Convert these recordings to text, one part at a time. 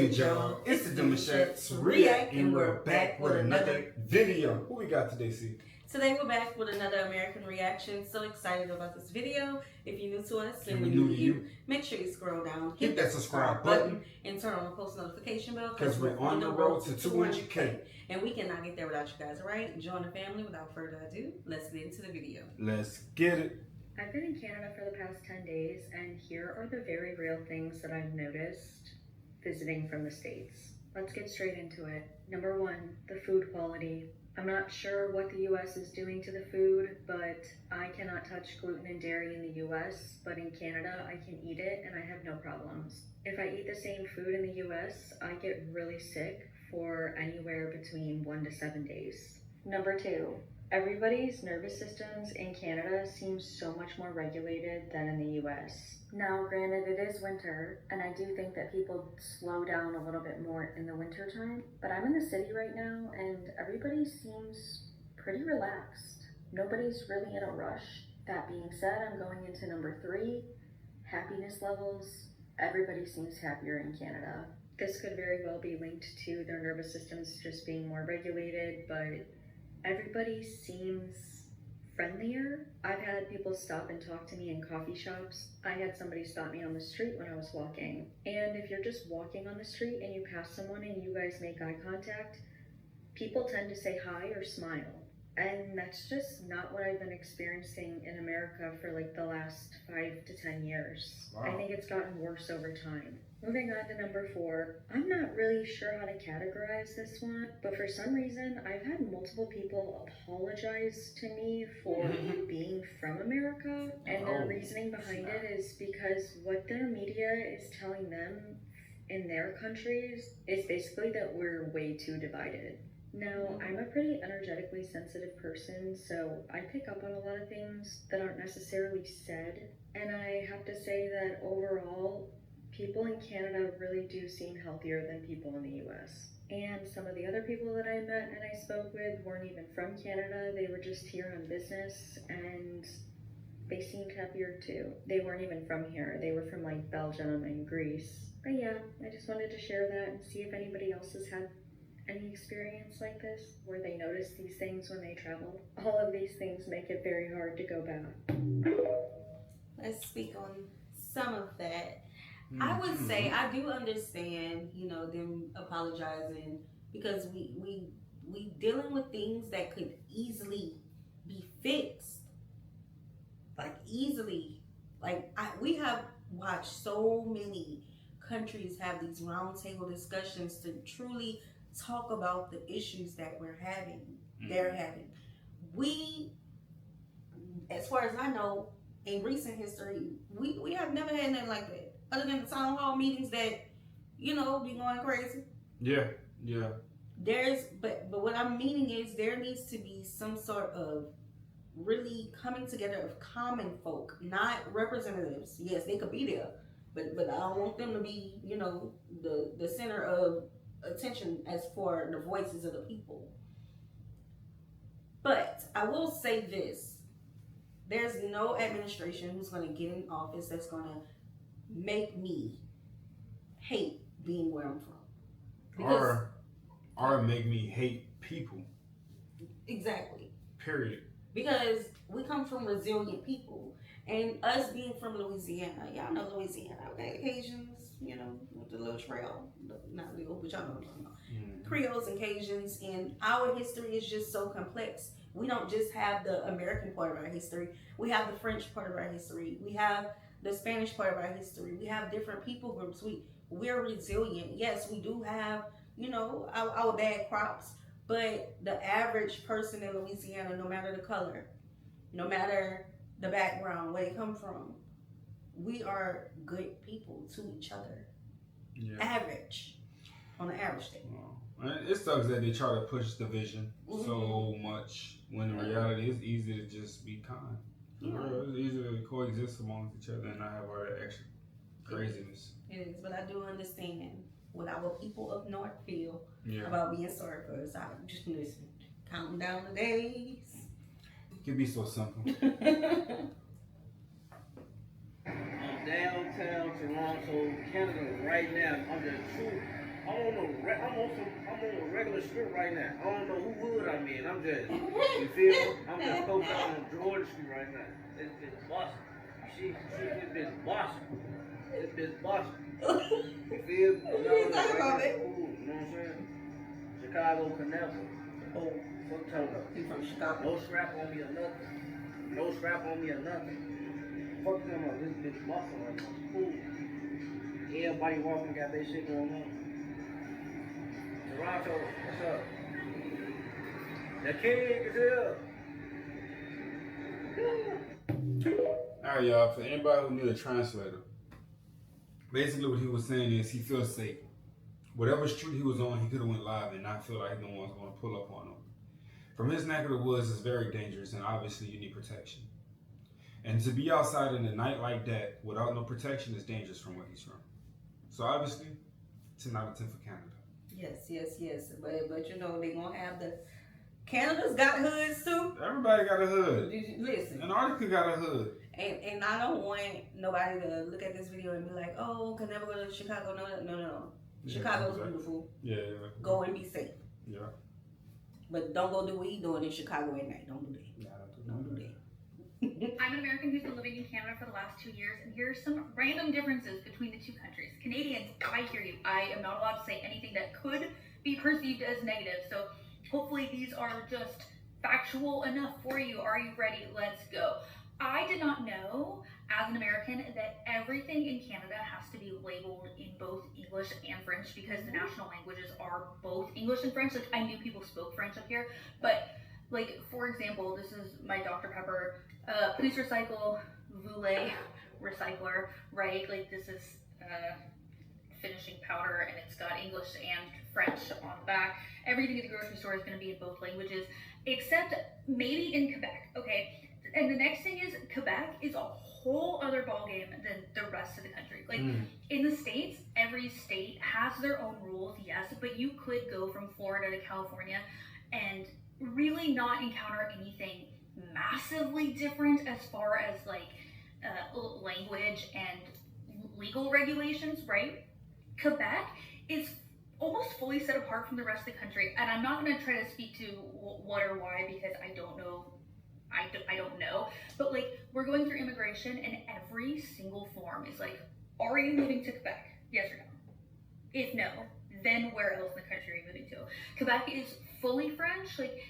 good, y'all? It's the Demouchets REACT, and we're back with another video. Who we got today, C? Today we're back with another American reaction. So excited about this video. If you're new to us and we're new to you, make sure you scroll down, hit that subscribe button, and turn on the post notification bell because we're on the road to 200K. And we cannot get there without you guys, alright? Join the family. Without further ado, let's get into the video. Let's get it. I've been in Canada for the past 10 days, and here are the very real things that I've noticed visiting from the States. Let's get straight into it. Number one, the food quality. I'm not sure what the US is doing to the food, but I cannot touch gluten and dairy in the US, but in Canada I can eat it and I have no problems. If I eat the same food in the US, I get really sick for anywhere between 1 to 7 days. Number two, everybody's nervous systems in Canada seem so much more regulated than in the US. Now, granted, it is winter, and I do think that people slow down a little bit more in the winter time, but I'm in the city right now, and everybody seems pretty relaxed. Nobody's really in a rush. That being said, I'm going into number three, happiness levels. Everybody seems happier in Canada. This could very well be linked to their nervous systems just being more regulated, but everybody seems friendlier. I've had people stop and talk to me in coffee shops. I had somebody stop me on the street when I was walking. And if you're just walking on the street and you pass someone and you guys make eye contact, people tend to say hi or smile. And that's just not what I've been experiencing in America for like the last 5 to 10 years. Wow. I think it's gotten worse over time. Moving on to number four, I'm not really sure how to categorize this one, but for some reason, I've had multiple people apologize to me for being from America, and their reasoning behind it is because what their media is telling them in their countries is basically that we're way too divided. Now, I'm a pretty energetically sensitive person, so I pick up on a lot of things that aren't necessarily said, and I have to say that overall, people in Canada really do seem healthier than people in the US. And some of the other people that I met and I spoke with weren't even from Canada. They were just here on business and they seemed happier too. They weren't even from here. They were from like Belgium and Greece. But yeah, I just wanted to share that and see if anybody else has had any experience like this where they notice these things when they travel. All of these things make it very hard to go back. Let's speak on some of that. I would say I do understand, them apologizing because we dealing with things that could easily be fixed. Like easily. Like we have watched so many countries have these roundtable discussions to truly talk about the issues that we're having, they're having. We, as far as I know, in recent history, we have never had nothing like that. Other than the town hall meetings that, be going crazy. Yeah. But what I'm meaning is there needs to be some sort of really coming together of common folk, not representatives. Yes, they could be there, but I don't want them to be, the center of attention as for the voices of the people. But I will say this. There's no administration who's going to get in office that's going to make me hate being where I'm from. Or make me hate people. Exactly. Period. Because we come from resilient people. And us being from Louisiana, y'all know Louisiana, okay? Cajuns, with the little trail. Not little, but y'all know what I'm talking about. Creoles and Cajuns, and our history is just so complex. We don't just have the American part of our history. We have the French part of our history. We have the Spanish part of our history. We have different people groups. We're resilient. Yes, we do have, our bad crops, but the average person in Louisiana, no matter the color, no matter the background, where they come from, we are good people to each other. Yeah. Average. On the average thing. Well, it sucks that they try to push division so much when in reality it's easy to just be kind. Yeah. It's easy to coexist amongst each other and not have all that extra craziness. It is, but I do understand what our people up north feel about being sorry for us. I just listen, counting down the days. It can be so simple. Downtown Toronto, Canada, right now, under two I'm on a regular strip right now. I don't know who hood I'm in. I'm just, you feel me? I'm just posted out on Georgia Street right now. This bitch bossing. She this bitch bossing. This bitch bossing. You feel me? I'm not on that regular cool. You know what I'm saying? Chicago Canapa. Oh, Fuck Toto. he from Chicago. No scrap on me or nothing. No scrap on me or nothing. Fuck them up. This bitch bossing right now. Cool. Everybody walking got their shit going on. Toronto, what's up? The king is here. Alright, y'all, for anybody who need a translator, basically what he was saying is he feels safe. Whatever street he was on, he could have went live and not feel like no one's going to pull up on him. From his neck of the woods, it's very dangerous, and obviously you need protection. And to be outside in the night like that without no protection is dangerous from where he's from. So obviously, 10 out of 10 for Canada. Yes. But you know, they gonna have the Canada's got hoods too. Everybody got a hood. Listen. Antarctica got a hood. And I don't want nobody to look at this video and be like, oh, can never go to Chicago. No. Yeah, Chicago's exactly. beautiful. Yeah. Go and be safe. Yeah. But don't go do what you doing in Chicago at night. Don't do that. Don't do that. I'm an American who's been living in Canada for the last 2 years, and here's some random differences between the two countries. Canadians, I hear you. I am not allowed to say anything that could be perceived as negative, so hopefully these are just factual enough for you. Are you ready? Let's go. I did not know, as an American, that everything in Canada has to be labeled in both English and French because the national languages are both English and French. Like, I knew people spoke French up here, but like, for example, this is my Dr. Pepper. Please recycle, voulez, recycler, right? Like, this is finishing powder, and it's got English and French on the back. Everything at the grocery store is going to be in both languages, except maybe in Quebec, okay? And the next thing is, Quebec is a whole other ballgame than the rest of the country. Like, in the States, every state has their own rules, yes, but you could go from Florida to California and really not encounter anything massively different as far as like language and legal regulations, right? Quebec is almost fully set apart from the rest of the country, and I'm not going to try to speak to what or why because I don't know. I don't know, but like, we're going through immigration, and every single form is like, are you moving to Quebec? Yes or no? If no, then where else in the country are you moving to? Quebec is fully French. Like,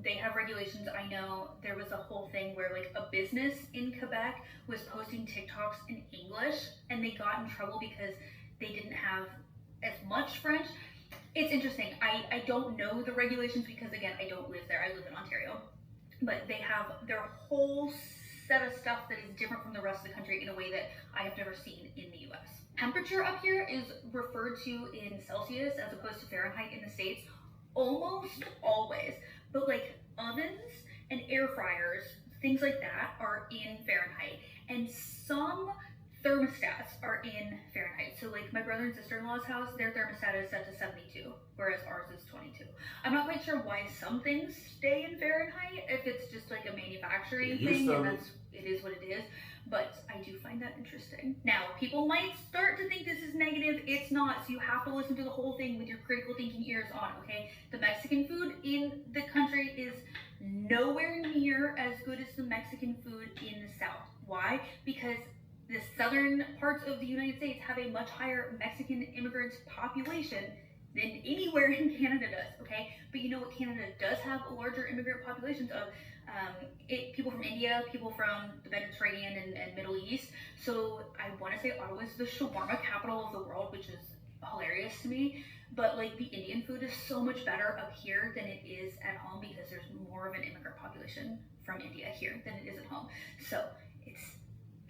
they have regulations. I know there was a whole thing where like a business in Quebec was posting TikToks in English, and they got in trouble because they didn't have as much French. It's interesting. I don't know the regulations because, again, I don't live there. I live in Ontario. But they have their whole set of stuff that is different from the rest of the country in a way that I have never seen in the US. Temperature up here is referred to in Celsius as opposed to Fahrenheit in the States almost always. But like ovens and air fryers, things like that are in Fahrenheit. And some thermostats are in Fahrenheit. So like my brother and sister-in-law's house, their thermostat is set to 72, whereas ours is 22. I'm not quite sure why some things stay in Fahrenheit, if it's just like a manufacturing thing, and it is what it is. But I do find that interesting. Now, people might start to think this is negative. It's not, so you have to listen to the whole thing with your critical thinking ears on, okay? The Mexican food in the country is nowhere near as good as the Mexican food in the South. Why? Because the southern parts of the United States have a much higher Mexican immigrant population than anywhere in Canada does, okay? But you know what Canada does have larger immigrant populations of? People from India, people from the Mediterranean and Middle East. So I want to say Ottawa is the shawarma capital of the world, which is hilarious to me. But like, the Indian food is so much better up here than it is at home because there's more of an immigrant population from India here than it is at home. So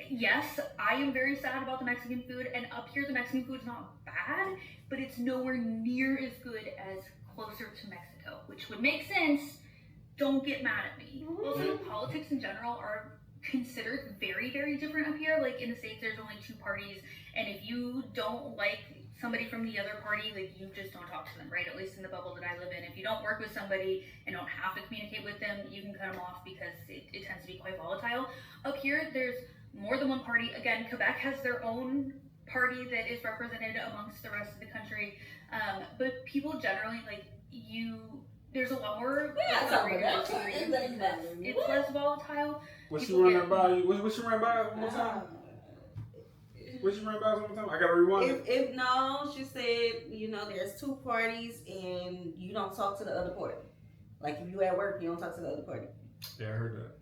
yes, I am very sad about the Mexican food, and up here the Mexican food is not bad, but it's nowhere near as good as closer to Mexico, which would make sense. Don't get mad at me. Also, politics in general are considered very, very different up here. Like, in the States, there's only 2 parties, and if you don't like somebody from the other party, like, you just don't talk to them, right? At least in the bubble that I live in. If you don't work with somebody and don't have to communicate with them, you can cut them off because it tends to be quite volatile. Up here, there's more than one party. Again, Quebec has their own party that is represented amongst the rest of the country. But people generally, like, there's a lot more. Yeah, It's less volatile. What you run by you? What you run by one more time? What you run by one more time? I gotta rewind. If no, she said, you know, there's two parties and you don't talk to the other party. Like if you at work, you don't talk to the other party. Yeah, I heard that.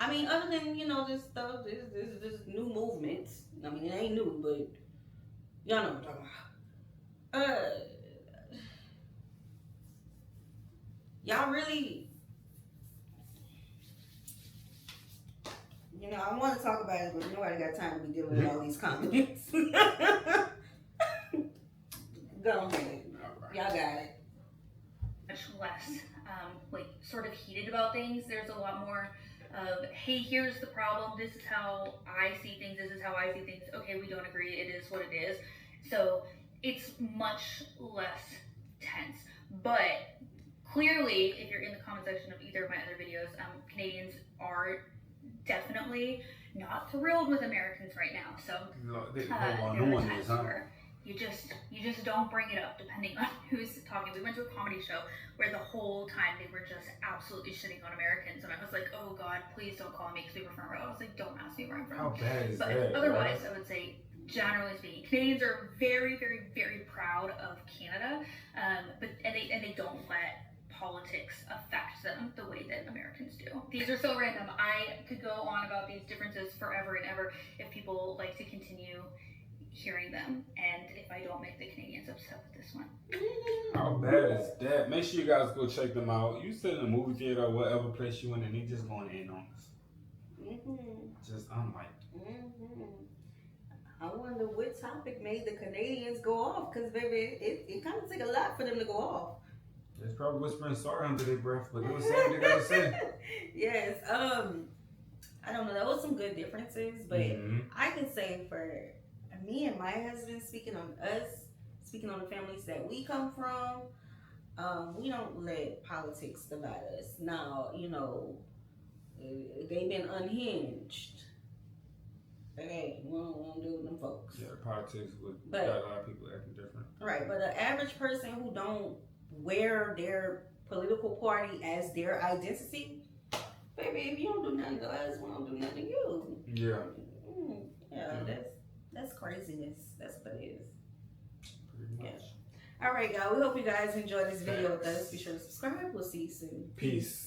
I mean, other than, you know, this stuff, this new movements. I mean, it ain't new, but y'all know what I'm talking about. Y'all really, you know, I want to talk about it, but nobody got time to be dealing with all these comments. Go ahead. Y'all got it. Much less, like, sort of heated about things. There's a lot more of, hey, here's the problem. This is how I see things. This is how I see things. Okay, we don't agree. It is what it is. So it's much less tense. But clearly, if you're in the comment section of either of my other videos, Canadians are definitely not thrilled with Americans right now. So there are times where you just don't bring it up depending on who's talking. We went to a comedy show where the whole time they were just absolutely shitting on Americans, and I was like, oh God, please don't call me because we were front row. I was like, don't ask me where I'm from. How bad is but that? Otherwise, I would say, generally speaking, Canadians are very, very, very proud of Canada, but they don't let politics affect them the way that Americans do. These are so random. I could go on about these differences forever and ever if people like to continue hearing them, and if I don't make the Canadians upset with this one. How bad is that? Make sure you guys go check them out. You sit in a movie theater or whatever place you in, and they just going in on us. Just unlike. I wonder what topic made the Canadians go off, because baby, it kind of took a lot for them to go off. It's probably whispering sorry under their breath, but they were saying what they gotta say. Yes. I don't know. There was some good differences, but I can say for me and my husband, speaking on us, speaking on the families that we come from, we don't let politics divide us. Now, you know, they've been unhinged. Hey, we don't deal with them folks. Yeah, politics got a lot of people acting different. Right, but the average person who don't wear their political party as their identity, baby, if you don't do nothing to us, we don't do nothing to you. Yeah. That's craziness. That's what it is. Pretty much. Yeah. All right, y'all. We hope you guys enjoyed this video with us. Be sure to subscribe. We'll see you soon. Peace.